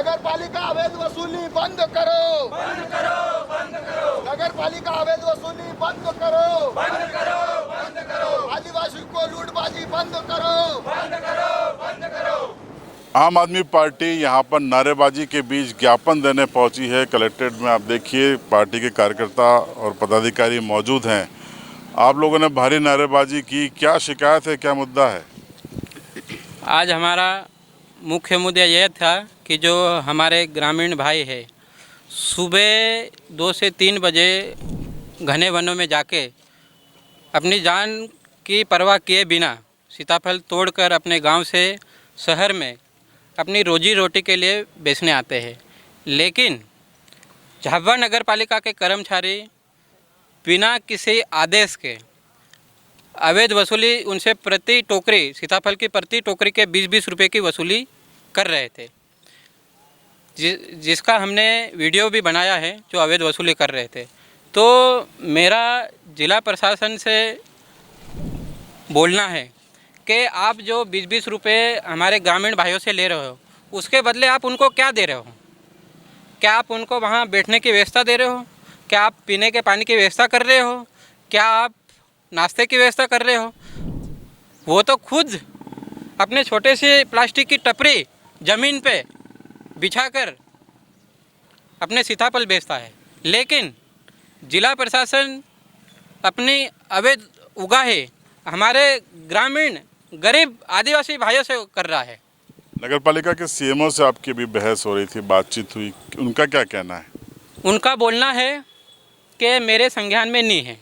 नगर पालिका अवैध वसूली बंद करो, बंद करो, बंद करो। नगर पालिका अवैध वसूली बंद करो, बंद करो, बंद करो। आदिवासी को लूटबाजी बंद करो, बंद करो, बंद करो। आम आदमी पार्टी यहाँ पर नारेबाजी के बीच ज्ञापन देने पहुंची है कलेक्ट्रेट में। आप देखिए पार्टी के कार्यकर्ता और पदाधिकारी मौजूद हैं। आप लोगों ने भारी नारेबाजी की, क्या शिकायत है, क्या मुद्दा है? आज हमारा मुख्य मुद्दा यह था कि जो हमारे ग्रामीण भाई है सुबह 2 से 3 बजे घने वनों में जाके अपनी जान की परवाह किए बिना सीताफल तोड़कर अपने गांव से शहर में अपनी रोजी रोटी के लिए बेचने आते हैं। लेकिन झाबुआ नगर पालिका के कर्मचारी बिना किसी आदेश के अवैध वसूली उनसे प्रति टोकरी सीताफल की प्रति टोकरी के 20-20 रुपये की वसूली कर रहे थे, जिसका हमने वीडियो भी बनाया है जो अवैध वसूली कर रहे थे। तो मेरा जिला प्रशासन से बोलना है कि आप जो 20-20 रुपये हमारे ग्रामीण भाइयों से ले रहे हो उसके बदले आप उनको क्या दे रहे हो? क्या आप उनको वहाँ बैठने की व्यवस्था दे रहे हो? क्या आप पीने के पानी की व्यवस्था कर रहे हो? क्या आप नाश्ते की व्यवस्था कर रहे हो? वो तो खुद अपने छोटे से प्लास्टिक की टपरी ज़मीन पे बिछाकर अपने सीताफल बेचता है। लेकिन जिला प्रशासन अपनी अवैध उगाही हमारे ग्रामीण गरीब आदिवासी भाइयों से कर रहा है। नगर पालिका के सीएमओ से आपकी भी बहस हो रही थी, बातचीत हुई, उनका क्या कहना है? उनका बोलना है कि मेरे संज्ञान में नहीं है।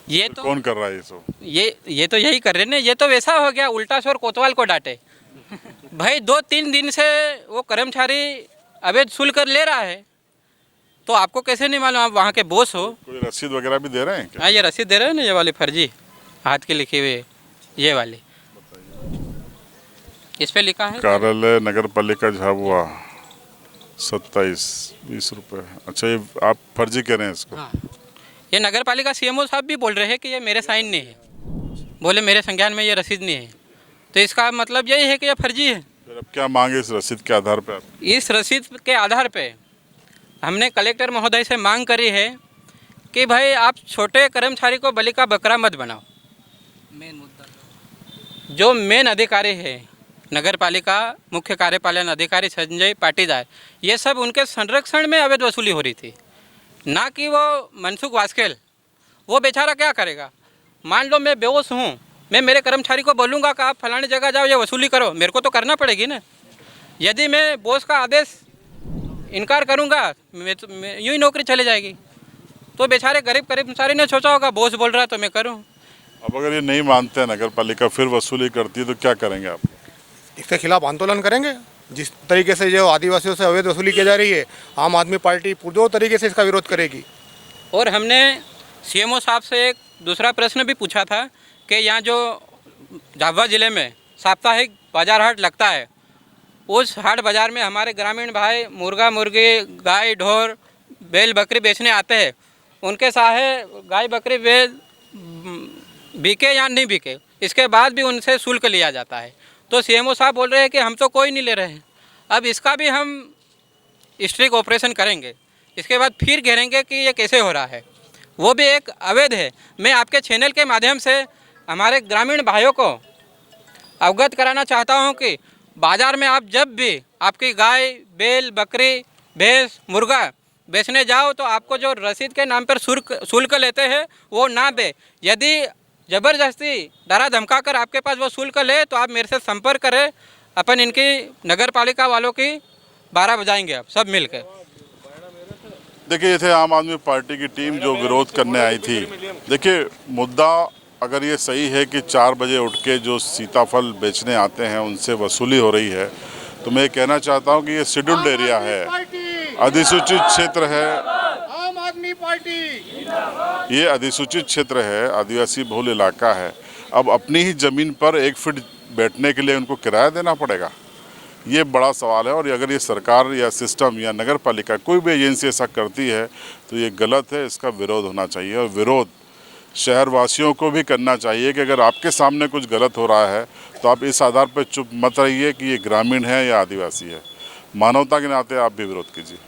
ये तो कौन कर रहा है इसको? ये तो यही कर रहे हैं। ये तो वैसा हो गया उल्टा स्वर कोतवाल को डांटे। भाई 2-3 दिन से वो कर्मचारी अवैध शुल्क ले रहा है तो आपको कैसे नहीं मालूम? आप वहाँ के बॉस हो। कोई रसीद वगैरह भी दे रहे हैं क्या? हाँ, ये रसीद दे रहे हैं ना, ये वाली फर्जी हाथ के लिखे हुए ये वाली, इस पे लिखा है कार्यालय नगर पालिका झाबुआ 27-20 रुपये। अच्छा, ये आप फर्जी कह रहे हैं इसको? हाँ, ये नगर पालिका सीएमओ साहब भी बोल रहे हैं कि ये मेरे साइन नहीं है, बोले मेरे संज्ञान में ये रसीद नहीं है। तो इसका मतलब यही है कि ये फर्जी है। फिर अब क्या मांगे इस रसीद के आधार पर? इस रसीद के आधार पे हमने कलेक्टर महोदय से मांग करी है कि भाई आप छोटे कर्मचारी को बलि का बकरा मत बनाओ। मेन मुद्दा जो मेन अधिकारी है नगर पालिका मुख्य कार्यपालन अधिकारी संजय पाटीदार, ये सब उनके संरक्षण में अवैध वसूली हो रही थी, ना कि वो मनसुख वास्केल। वो बेचारा क्या करेगा? मान लो मैं बेहोश हूँ, मैं मेरे कर्मचारी को बोलूँगा कि आप फलानी जगह जाओ ये वसूली करो, मेरे को तो करना पड़ेगी ना। यदि मैं बॉस का आदेश इनकार करूँगा मैं यूँ ही नौकरी चली जाएगी। तो बेचारे गरीब कर्मचारी ने सोचा होगा बॉस बोल रहा है तो मैं करूँ। अब अगर ये नहीं मानते हैं नगर पालिका, फिर वसूली करती है, तो क्या करेंगे आप? इसके खिलाफ आंदोलन करेंगे। जिस तरीके से जो आदिवासियों से अवैध वसूली की जा रही है, आम आदमी पार्टी पूरे तरीके से इसका विरोध करेगी। और हमने सीएमओ साहब से एक दूसरा प्रश्न भी पूछा था कि यहाँ जो झाबुआ ज़िले में साप्ताहिक बाजार हाट लगता है, उस हाट बाज़ार में हमारे ग्रामीण भाई मुर्गा मुर्गी गाय ढोर बैल बकरी बेचने आते हैं। उनके चाहे गाय बकरी बैल बिके या नहीं बिके, इसके बाद भी उनसे शुल्क लिया जाता है। तो सीएमओ साहब बोल रहे हैं कि हम तो कोई नहीं ले रहे हैं। अब इसका भी हम स्ट्रिक्ट ऑपरेशन करेंगे, इसके बाद फिर घेरेंगे कि ये कैसे हो रहा है। वो भी एक अवैध है। मैं आपके चैनल के माध्यम से हमारे ग्रामीण भाइयों को अवगत कराना चाहता हूँ कि बाज़ार में आप जब भी आपकी गाय बैल बकरी भैंस मुर्गा बेचने जाओ तो आपको जो रसीद के नाम पर शुल्क लेते हैं वो ना दे। यदि ज़बरदस्ती डरा धमका कर आपके पास वो शुल्क ले तो आप मेरे से संपर्क करें। अपन इनकी नगर पालिका वालों की 12 बजाएंगे आप सब मिल के। देखिए, ये थे आम आदमी पार्टी की टीम जो विरोध करने आई थी। देखिए, मुद्दा अगर ये सही है कि 4 बजे उठ के जो सीताफल बेचने आते हैं उनसे वसूली हो रही है, तो मैं कहना चाहता हूँ कि ये शेड्यूल्ड एरिया है, अधिसूचित क्षेत्र है। आम आदमी पार्टी ये अधिसूचित क्षेत्र है, आदिवासी बहुल इलाका है। अब अपनी ही ज़मीन पर 1 फीट बैठने के लिए उनको किराया देना पड़ेगा, ये बड़ा सवाल है। और अगर ये सरकार या सिस्टम या नगर पालिका कोई भी एजेंसी ऐसा करती है तो ये गलत है, इसका विरोध होना चाहिए। और विरोध शहरवासियों को भी करना चाहिए कि अगर आपके सामने कुछ गलत हो रहा है तो आप इस आधार पर चुप मत रहिए कि ये ग्रामीण है या आदिवासी है। मानवता के नाते आप भी विरोध कीजिए।